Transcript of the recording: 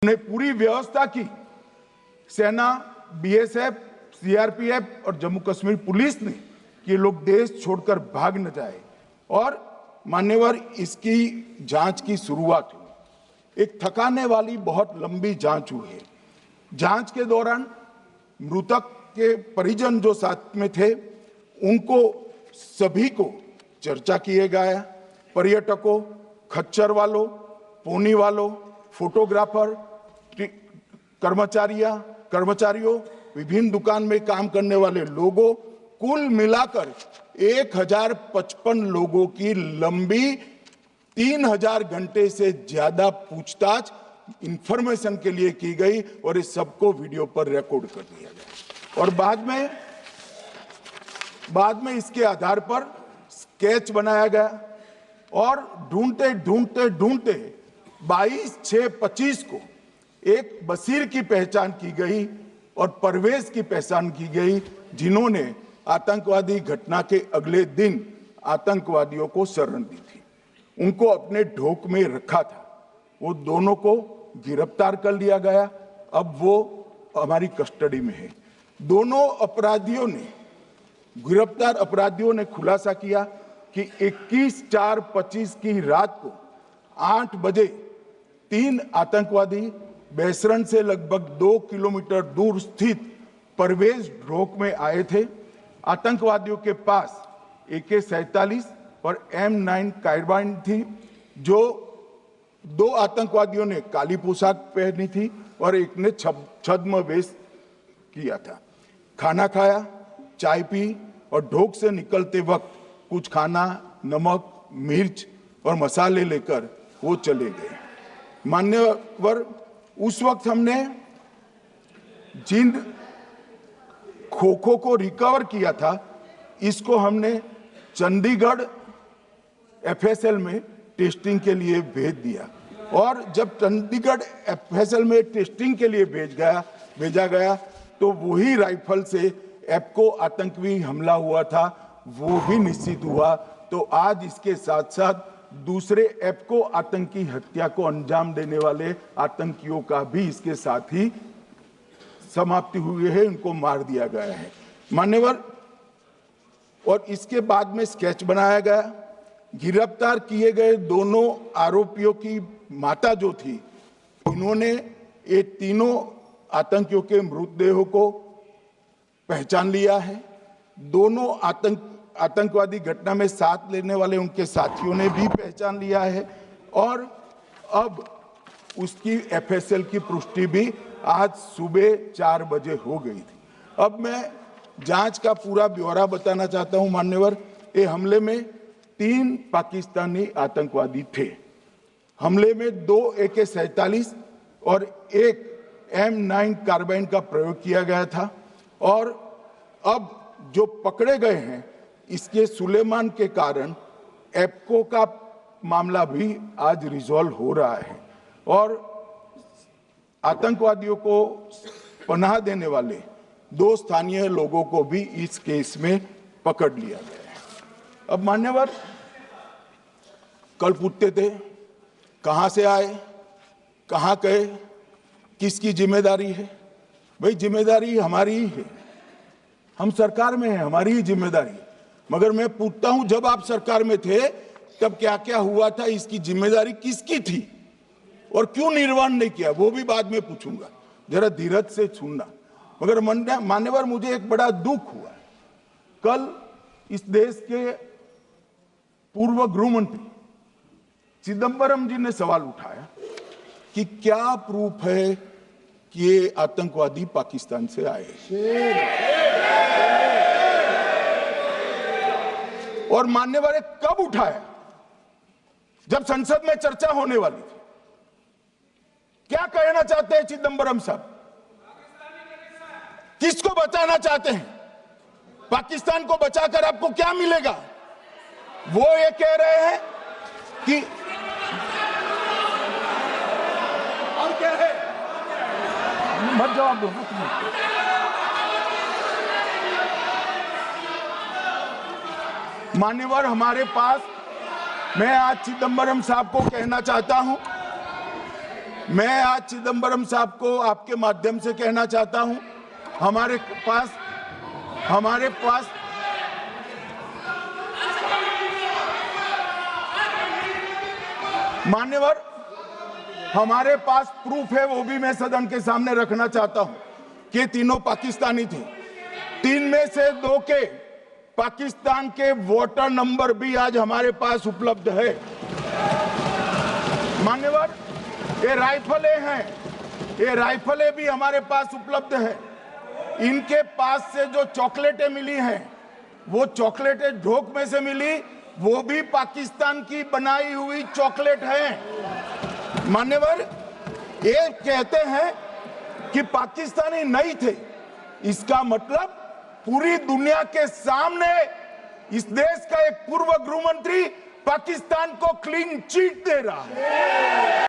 ने पूरी व्यवस्था की। सेना, बीएसएफ, सीआरपीएफ और जम्मू कश्मीर पुलिस ने कि लोग देश छोड़कर भाग न जाए। और मान्यवर, इसकी जांच की शुरुआत हुई। एक थकाने वाली बहुत लंबी जांच हुई है। जांच के दौरान मृतक के परिजन जो साथ में थे उनको सभी को चर्चा किए गया। पर्यटकों, खच्चर वालों, पोनी वालों, फोटोग्राफर, कर्मचारियों, विभिन्न दुकान में काम करने वाले लोगों, कुल मिलाकर 1055 लोगों की लंबी 3000 घंटे से ज्यादा पूछताछ इंफॉर्मेशन के लिए की गई और इस सबको वीडियो पर रिकॉर्ड कर दिया गया। और बाद में इसके आधार पर स्केच बनाया गया और ढूंढते 22/6/25 को एक बशीर की पहचान की गई और परवेज की पहचान की गई, जिन्होंने आतंकवादी घटना के अगले दिन आतंकवादियों को शरण दी थी। उनको अपने ढोक में रखा था। वो दोनों को गिरफ्तार कर लिया गया। अब वो हमारी कस्टडी में है। दोनों गिरफ्तार अपराधियों ने खुलासा किया कि 21/4/25 की रात को 8 बजे 3 आतंकवादी बेसरन से लगभग 2 किलोमीटर दूर स्थित परवेज ढोक में आए थे। आतंकवादियों के पास AK-47 और M9 कार्बाइन थी। जो 2 आतंकवादियों ने काली पोशाक पहनी थी और एक ने छद्म वेश किया था। खाना खाया, चाय पी और ढोक से निकलते वक्त कुछ खाना, नमक, मिर्च और मसाले लेकर वो चले गए। मान्यवर, उस वक्त हमने जिन खोखों को रिकवर किया था, इसको हमने चंडीगढ़ FSL में टेस्टिंग के लिए भेज दिया। और जब चंडीगढ़ FSL में टेस्टिंग के लिए भेजा गया तो वही राइफल से एप्को आतंकी हमला हुआ था, वो भी निश्चित हुआ। तो आज इसके साथ साथ दूसरे एप्को आतंकी हत्या को अंजाम देने वाले आतंकियों का भी इसके साथ ही समाप्ति हुई है, उनको मार दिया गया है। मान्यवर, और इसके बाद में स्केच बनाया गया। गिरफ्तार किए गए दोनों आरोपियों की माता जो थी, इन्होंने ये तीनों आतंकियों के मृतदेहों को पहचान लिया है। दोनों आतंकवादी घटना में साथ लेने वाले उनके साथियों ने भी पहचान लिया है और अब उसकी FSL की पुष्टि भी आज सुबह 4 बजे हो गई थी। अब मैं जांच का पूरा ब्यौरा बताना चाहता हूं। मान्यवर, ये हमले में 3 पाकिस्तानी आतंकवादी थे। हमले में 2 AK-47 और 1 M9 कार्बाइन का प्रयोग किया गया था। और अब जो पकड़े गए हैं, इसके सुलेमान के कारण एप्को का मामला भी आज रिजॉल्व हो रहा है और आतंकवादियों को पनाह देने वाले 2 स्थानीय लोगों को भी इस केस में पकड़ लिया गया है। अब मान्यवर, कल पूछते थे कहां से आए, कहां गए, किसकी जिम्मेदारी है। भाई, जिम्मेदारी हमारी ही है। हम सरकार में हैं, हमारी ही जिम्मेदारी। मगर मैं पूछता हूं, जब आप सरकार में थे तब क्या क्या हुआ था, इसकी जिम्मेदारी किसकी थी और क्यों निर्वहन नहीं किया, वो भी बाद में पूछूंगा। जरा धीरज से सुनना। मगर मान्यवर, मुझे एक बड़ा दुख हुआ। कल इस देश के पूर्व गृह मंत्री चिदंबरम जी ने सवाल उठाया कि क्या प्रूफ है कि ये आतंकवादी पाकिस्तान से आए। और मान्यवर, कब उठाया? जब संसद में चर्चा होने वाली थी। क्या कहना चाहते हैं चिदंबरम साहब? किसको बचाना चाहते हैं? पाकिस्तान को बचाकर आपको क्या मिलेगा? वो ये कह रहे हैं कि और क्या है? मत जवाब दो। मान्यवर, हमारे पास, मैं आज चिदंबरम साहब को कहना चाहता हूं, मैं आज चिदम्बरम साहब को आपके माध्यम से कहना चाहता हूं, हमारे पास मान्यवर, हमारे पास प्रूफ है, वो भी मैं सदन के सामने रखना चाहता हूं कि तीनों पाकिस्तानी थे। 3 में से 2 के पाकिस्तान के वोटर नंबर भी आज हमारे पास उपलब्ध है। मान्यवर, ये राइफलें हैं, ये राइफलें भी हमारे पास उपलब्ध है। इनके पास से जो चॉकलेटें मिली हैं, वो चॉकलेटें ढोक में से मिली, वो भी पाकिस्तान की बनाई हुई चॉकलेट है। मान्यवर, ये कहते हैं कि पाकिस्तानी नहीं थे, इसका मतलब पूरी दुनिया के सामने इस देश का एक पूर्व गृह मंत्री पाकिस्तान को क्लीन चिट दे रहा है।